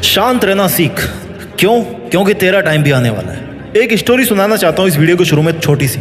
शांत रहना सीख। क्यों? क्योंकि तेरा टाइम भी आने वाला है। एक स्टोरी सुनाना चाहता हूँ इस वीडियो के शुरू में, छोटी सी।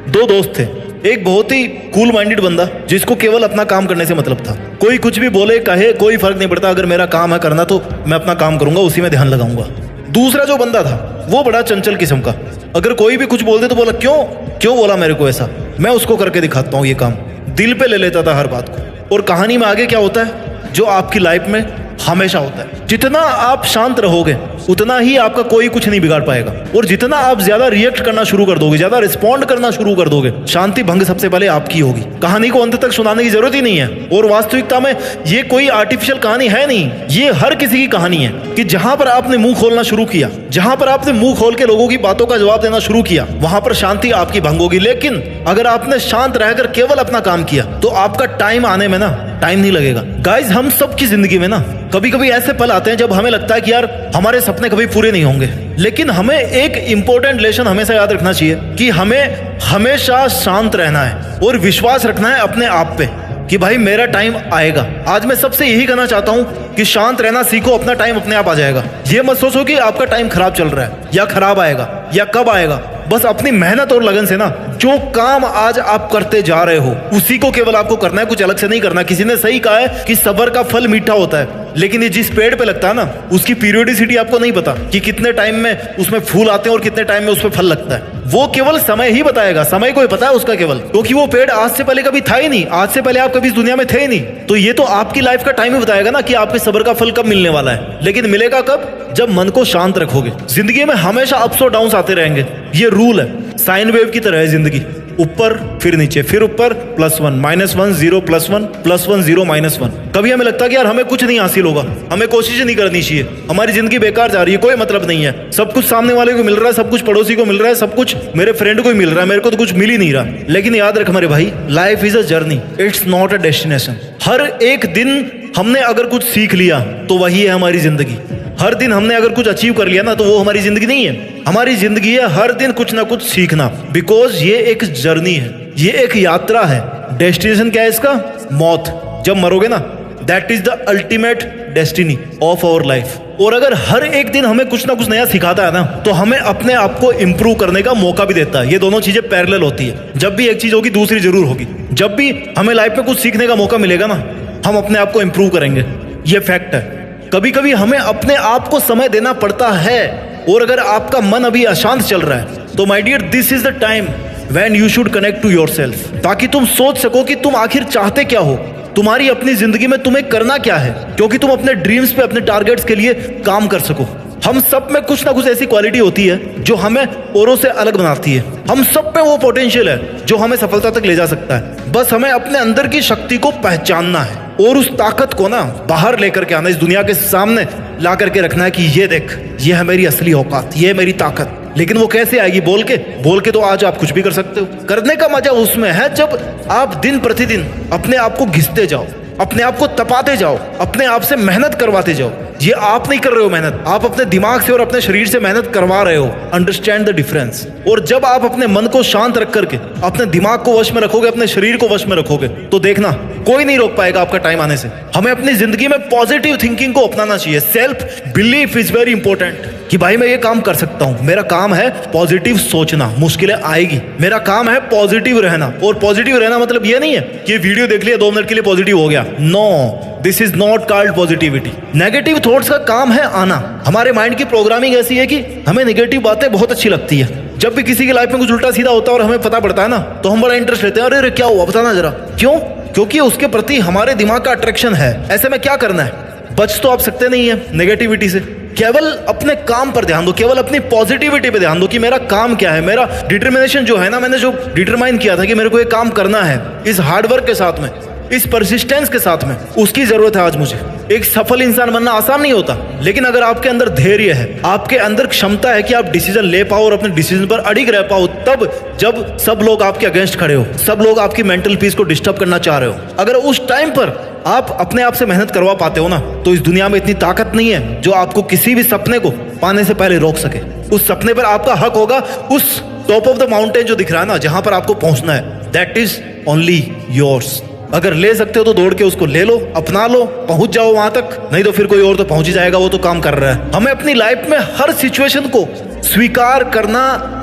दो दोस्त थे। एक बहुत ही कूल माइंडेड बंदा जिसको केवल अपना काम करने से मतलब था। कोई कुछ भी बोले कहे कोई फर्क नहीं पड़ता, अगर मेरा काम है करना तो मैं अपना काम करूंगा, उसी में ध्यान लगाऊंगा। दूसरा जो बंदा था वो बड़ा चंचल किस्म का। अगर कोई भी कुछ बोल दे तो बोला क्यों बोला मेरे को ऐसा, मैं उसको करके दिखाता हूँ ये काम। दिल पे ले लेता था हर बात को। और कहानी में आगे क्या होता है जो आपकी लाइफ में हमेशा होता है, जितना आप शांत रहोगे उतना ही आपका कोई कुछ नहीं बिगाड़ पाएगा। और जितना आप ज्यादा रिएक्ट करना शुरू कर दोगे, ज्यादा रिस्पॉन्ड करना शुरू कर दोगे, शांति भंग सबसे पहले आपकी होगी। कहानी को अंत तक सुनाने की जरूरत ही नहीं है। और वास्तविकता में ये कोई आर्टिफिशियल कहानी है नहीं, ये हर किसी की कहानी है कि जहां पर आपने मुंह खोलना शुरू किया, जहां पर आपने मुंह खोल के लोगों की बातों का जवाब देना शुरू किया, वहां पर शांति आपकी भंग होगी। लेकिन अगर आपने शांत रहकर केवल अपना काम किया तो आपका टाइम आने में ना टाइम नहीं लगेगा। गाइज, हम सबकी जिंदगी में ना कभी कभी ऐसे पल आते हैं जब हमें लगता है कि यार हमारे सपने कभी पूरे नहीं होंगे। लेकिन हमें एक इंपॉर्टेंट लेसन हमेशा याद रखना चाहिए कि हमें हमेशा शांत रहना है और विश्वास रखना है अपने आप पे कि भाई मेरा टाइम आएगा। आज मैं सबसे यही कहना चाहता हूं कि शांत रहना सीखो, अपना टाइम अपने आप आ जाएगा। ये मत सोचो कि आपका टाइम खराब चल रहा है या खराब आएगा या कब आएगा। बस अपनी मेहनत और लगन से ना जो काम आज आप करते जा रहे हो उसी को केवल आपको करना है, कुछ अलग से नहीं करना। किसी ने सही कहा है कि सब्र का फल मीठा होता है, लेकिन ये जिस पेड़ पे लगता है ना उसकी पीरियोडिसिटी आपको नहीं पता कि कितने टाइम में उसमें फूल आते हैं और कितने टाइम में उसमें फल लगता है। वो केवल समय ही बताएगा, समय को ही पता है उसका केवल, क्योंकि वो पेड़ आज से पहले कभी था ही नहीं, आज से पहले आप कभी इस दुनिया में थे ही नहीं। तो ये तो आपकी लाइफ का टाइम ही बताएगा ना कि आपके सब्र का फल कब मिलने वाला है। लेकिन मिलेगा कब? जब मन को शांत रखोगे। जिंदगी में हमेशा अप्स और डाउन्स आते रहेंगे, ये रूल है। साइन वेव की तरह है जिंदगी, ऊपर फिर नीचे, फिर ऊपर, +1 -1 0 +1 +1 0 -1। कभी हमें लगता है कि यार हमें कुछ नहीं हासिल होगा, हमें कोशिश नहीं करनी चाहिए, हमारी जिंदगी बेकार जा रही है, कोई मतलब नहीं है, सब कुछ सामने वाले को मिल रहा है, सब कुछ पड़ोसी को मिल रहा है, सब कुछ मेरे फ्रेंड को ही मिल रहा है, मेरे को तो कुछ मिल ही नहीं रहा। लेकिन याद रख मेरे भाई, life is a journey, it's not a destination. हर एक दिन हमने अगर कुछ सीख लिया तो वही है हमारी जिंदगी। हर दिन हमने अगर कुछ अचीव कर लिया ना तो वो हमारी जिंदगी नहीं है। हमारी जिंदगी है हर दिन कुछ ना कुछ सीखना, बिकॉज ये एक जर्नी है, ये एक यात्रा है। डेस्टिनेशन क्या है इसका? मौत। जब मरोगे ना, that is the ultimate destiny of our life. और अगर हर एक दिन हमें कुछ ना कुछ नया सिखाता है ना तो हमें अपने आप को इंप्रूव करने का मौका भी देता है। ये दोनों चीजें पैरेलल होती है। जब भी एक चीज होगी दूसरी जरूर होगी। जब भी हमें लाइफ में कुछ सीखने का मौका मिलेगा ना, हम अपने आप को इंप्रूव करेंगे, ये फैक्ट है। कभी कभी हमें अपने आप को समय देना पड़ता है। और अगर आपका मन अभी अशांत चल रहा है तो my dear, this is the time when you should connect to yourself, ताकि तुम सोच सको कि तुम आखिर चाहते क्या हो, तुम्हारी अपनी जिंदगी में तुम्हें करना क्या है, क्योंकि तुम अपने ड्रीम्स पे, अपने टारगेट्स के लिए काम कर सको। हम सब में कुछ ना कुछ ऐसी क्वालिटी होती है जो हमें औरों से अलग बनाती है। हम सब में वो पोटेंशियल है जो हमें सफलता तक ले जा सकता है। बस हमें अपने अंदर की शक्ति को पहचानना है और उस ताकत को ना बाहर लेकर के आना, इस दुनिया के सामने ला करके रखना है कि ये देख, ये है मेरी असली औकात, ये है मेरी ताकत। लेकिन वो कैसे आएगी? बोल के तो आज आप कुछ भी कर सकते हो। करने का मजा उसमें है जब आप दिन प्रतिदिन अपने आप को घिसते जाओ, अपने आप को तपाते जाओ, अपने आप से मेहनत करवाते जाओ। ये आप नहीं कर रहे हो मेहनत, आप अपने दिमाग से और अपने शरीर से मेहनत करवा रहे हो। Understand the difference. और जब आप अपने मन को शांत रख करके अपने दिमाग को वश में रखोगे, अपने शरीर को वश में रखोगे, तो देखना कोई नहीं रोक पाएगा आपका टाइम आने से। हमें अपनी जिंदगी में पॉजिटिव थिंकिंग को अपनाना चाहिए। Self belief is very important कि भाई मैं ये काम कर सकता हूं, मेरा काम है पॉजिटिव सोचना, मुश्किलें आएगी, मेरा काम है पॉजिटिव रहना। और पॉजिटिव रहना मतलब ये नहीं है कि वीडियो देख लिया 2 मिनट के लिए पॉजिटिव हो गया। No, this is not called positivity. Negative thoughts का काम है आना। हमारे माइंड की प्रोग्रामिंग ऐसी है कि हमें नेगेटिव बातें बहुत अच्छी लगती है। जब भी किसी की लाइफ में कुछ उल्टा सीधा होता है और हमें पता पड़ता है ना, तो हम बड़ा इंटरेस्ट लेते हैं। अरे क्या हुआ, बताना जरा। क्यों? क्योंकि उसके प्रति हमारे दिमाग का अट्रैक्शन है। ऐसे में क्या करना है? बच तो आप सकते नहीं है नेगेटिविटी से। केवल अपने काम पर ध्यान दो, केवल अपनी पॉजिटिविटी पे ध्यान दो कि मेरा काम क्या है। मेरा डिटर्मिनेशन जो है ना, मैंने जो डिटरमाइन किया था कि मेरे को ये काम करना है, इस हार्डवर्क के साथ में, इस परसिस्टेंस के साथ में, उसकी जरूरत है आज मुझे। एक सफल इंसान बनना आसान नहीं होता, लेकिन अगर आपके अंदर धैर्य है, आपके अंदर क्षमता है कि आप डिसीजन ले पाओ और अपने डिसीजन पर अड़िग रह पाओ, तब जब सब लोग आपके अगेंस्ट खड़े हो, सब लोग आपकी मेंटल पीस को डिस्टर्ब करना चाह रहे हो, अगर उस टाइम पर आप अपने आप से मेहनत करवा पाते हो ना, तो इस दुनिया में इतनी ताकत नहीं है जो आपको किसी भी सपने को पाने से पहले रोक सके। उस सपने पर आपका हक होगा। उस टॉप ऑफ द माउंटेन जो दिख रहा है ना, जहां पर आपको पहुंचना है, दैट इज ओनली योर्स। अगर ले सकते हो तो दौड़ के उसको ले लो, अपना लो, पहुंच जाओ वहां तक, नहीं तो फिर कोई और तो पहुंच ही जाएगा, वो तो काम कर रहा है। हमें अपनी लाइफ में हर सिचुएशन को स्वीकार करना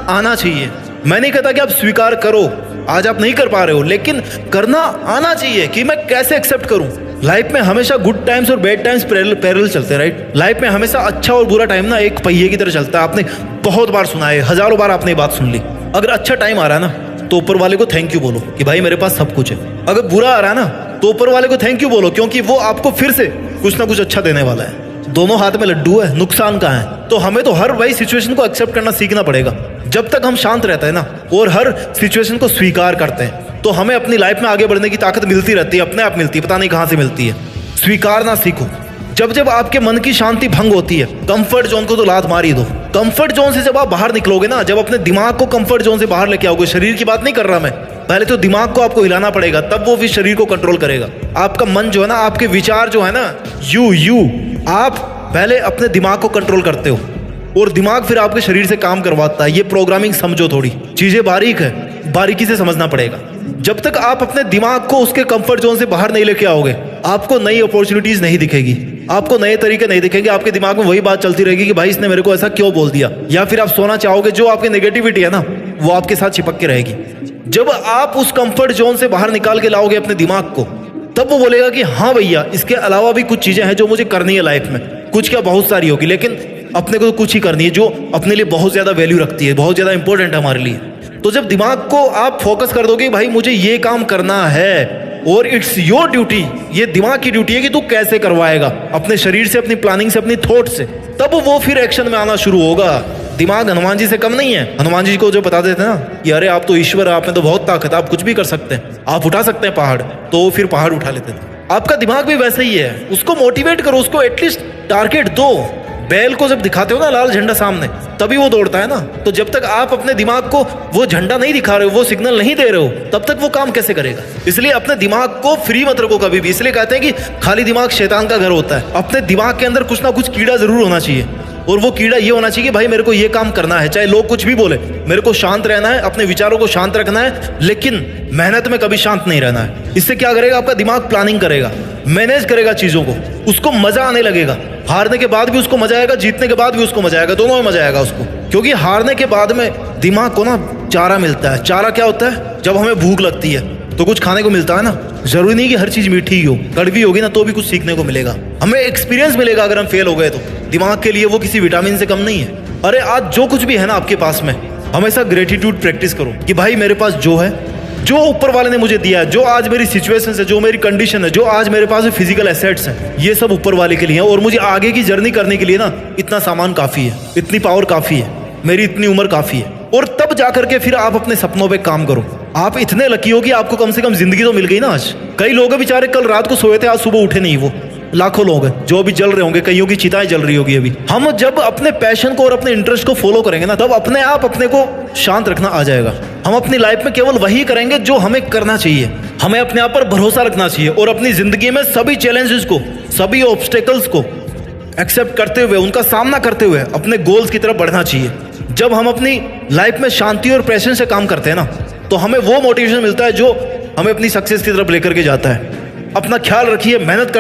आना चाहिए। मैं नहीं कहता कि आप स्वीकार करो, आज आप नहीं कर पा रहे हो, लेकिन करना आना चाहिए कि मैं कैसे एक्सेप्ट करूं। लाइफ में हमेशा गुड टाइम्स और बैड टाइम्स पैरेलल चलते हैं, राइट। लाइफ में हमेशा अच्छा और बुरा टाइम ना एक पहिए की तरह चलता है। आपने बहुत बार सुना है, हजारों बार आपने ये बात सुन ली। अगर अच्छा टाइम आ रहा है ना तो ऊपर वाले को थैंक यू बोलो कि भाई मेरे पास सब कुछ है। अगर बुरा आ रहा है ना तो ऊपर वाले को थैंक यू बोलो, क्योंकि वो आपको फिर से कुछ ना कुछ अच्छा देने वाला है। दोनों हाथ में लड्डू है, नुकसान कहाँ है। तो हमें तो हर वही सिचुएशन को एक्सेप्ट करना सीखना पड़ेगा। जब तक हम शांत रहते हैं ना और हर सिचुएशन को स्वीकार करते हैं तो हमें अपनी लाइफ में आगे बढ़ने की ताकत मिलती रहती है, अपने आप मिलती है, पता नहीं कहाँ से मिलती है। स्वीकारना सीखो। जब जब आपके मन की शांति भंग होती है, कंफर्ट जोन को तो लात मार ही दो। कंफर्ट जोन से जब आप बाहर निकलोगे ना, जब अपने दिमाग को कंफर्ट जोन से बाहर लेके आओगे, शरीर की बात नहीं कर रहा मैं, पहले तो दिमाग को आपको हिलाना पड़ेगा, तब वो फिर शरीर को कंट्रोल करेगा। आपका मन जो है ना, आपके विचार जो है ना, आप पहले अपने दिमाग को कंट्रोल करते हो और दिमाग फिर आपके शरीर से काम करवाता है। ये प्रोग्रामिंग समझो, थोड़ी चीजें बारीक है, बारीकी से समझना पड़ेगा। जब तक आप अपने दिमाग को उसके कंफर्ट जोन से बाहर नहीं लेके आओगे, आपको नई अपॉर्चुनिटीज नहीं दिखेगी, आपको नए तरीके नहीं दिखेंगे। आपके दिमाग में वही बात चलती रहेगी कि भाई इसने मेरे को ऐसा क्यों बोल दिया, या फिर आप सोना चाहोगे, जो आपकी नेगेटिविटी है ना वो आपके साथ चिपक के रहेगी। जब आप उस कंफर्ट जोन से बाहर निकाल के लाओगे अपने दिमाग को, तब वो बोलेगा कि हाँ भैया, इसके अलावा भी कुछ चीजें हैं जो मुझे करनी है लाइफ में। कुछ क्या, बहुत सारी होगी, लेकिन अपने को तो कुछ ही करनी है जो अपने लिए बहुत ज्यादा वैल्यू रखती है, बहुत ज्यादा इंपॉर्टेंट है हमारे लिए। तो जब दिमाग को आप फोकस कर दोगे भाई मुझे ये काम करना है और इट्स योर ड्यूटी, ये दिमाग की ड्यूटी है कि तू कैसे करवाएगा, अपने शरीर से, अपनी प्लानिंग से, अपनी थॉट से, तब वो फिर एक्शन में आना शुरू होगा। दिमाग हनुमान जी से कम नहीं है। हनुमान जी को जो बता देते हैं ना कि अरे आप तो ईश्वर है, आप में तो बहुत ताकत है, आप कुछ भी कर सकते हैं, आप उठा सकते हैं पहाड़, तो फिर पहाड़ उठा लेते हैं। आपका दिमाग भी वैसे ही है, उसको मोटिवेट करो, उसको एटलीस्ट टारगेट दो। बैल को जब दिखाते हो ना लाल झंडा सामने, तभी वो दौड़ता है ना। तो जब तक आप अपने दिमाग को वो झंडा नहीं दिखा रहे हो, वो सिग्नल नहीं दे रहे हो, तब तक वो काम कैसे करेगा। इसलिए अपने दिमाग को फ्री मत रखो कभी भी। इसलिए कहते हैं कि खाली दिमाग शैतान का घर होता है। अपने दिमाग के अंदर कुछ ना कुछ कीड़ा जरूर होना चाहिए, और वो कीड़ा ये होना चाहिए कि भाई मेरे को ये काम करना है, चाहे लोग कुछ भी बोले, मेरे को शांत रहना है, अपने विचारों को शांत रखना है, लेकिन मेहनत में कभी शांत नहीं रहना है। इससे क्या करेगा, आपका दिमाग प्लानिंग करेगा, मैनेज करेगा चीजों को, उसको मजा आने लगेगा। हारने के बाद भी उसको मजा आएगा, जीतने के बाद भी उसको मजा आएगा, दोनों में मजा आएगा उसको। क्योंकि हारने के बाद में दिमाग को ना चारा मिलता है। चारा क्या होता है, जब हमें भूख लगती है तो कुछ खाने को मिलता है ना। जरूरी नहीं कि हर चीज मीठी ही हो, कड़वी होगी ना तो भी कुछ सीखने को मिलेगा, हमें एक्सपीरियंस मिलेगा। अगर हम फेल हो गए तो दिमाग के लिए वो किसी विटामिन से कम नहीं है। अरे आज जो कुछ भी है ना आपके पास में, हमेशा ग्रेटिट्यूड प्रैक्टिस करो कि भाई मेरे पास जो है, जो ऊपर वाले ने मुझे दिया है, जो आज मेरी सिचुएशन है, जो मेरी कंडीशन है, जो आज मेरे पास फिजिकल एसेट्स हैं, ये सब ऊपर वाले के लिए है। और मुझे आगे की जर्नी करने के लिए ना इतना सामान काफी है, इतनी पावर काफी है, मेरी इतनी उम्र काफी है। और तब जाकर के फिर आप अपने सपनों पे काम करो। आप इतने लकी हो कि आपको कम से कम जिंदगी तो मिल गई ना आज। कई लोग बेचारे कल रात को सोए थे, आज सुबह उठे नहीं। वो लाखों लोग हैं जो अभी जल रहे होंगे, कईयों की चिताएं जल रही होगी अभी। हम जब अपने पैशन को और अपने इंटरेस्ट को फॉलो करेंगे ना, तब अपने आप अपने को शांत रखना आ जाएगा। हम अपनी लाइफ में केवल वही करेंगे जो हमें करना चाहिए। हमें अपने आप पर भरोसा रखना चाहिए और अपनी जिंदगी में सभी चैलेंजेस को, सभी ऑब्स्टेकल्स को एक्सेप्ट करते हुए, उनका सामना करते हुए अपने गोल्स की तरफ बढ़ना चाहिए। जब हम अपनी लाइफ में शांति और पैशन से काम करते हैं ना, तो हमें वो मोटिवेशन मिलता है जो हमें अपनी सक्सेस की तरफ लेकर के जाता है। अपना ख्याल रखिए, मेहनत कर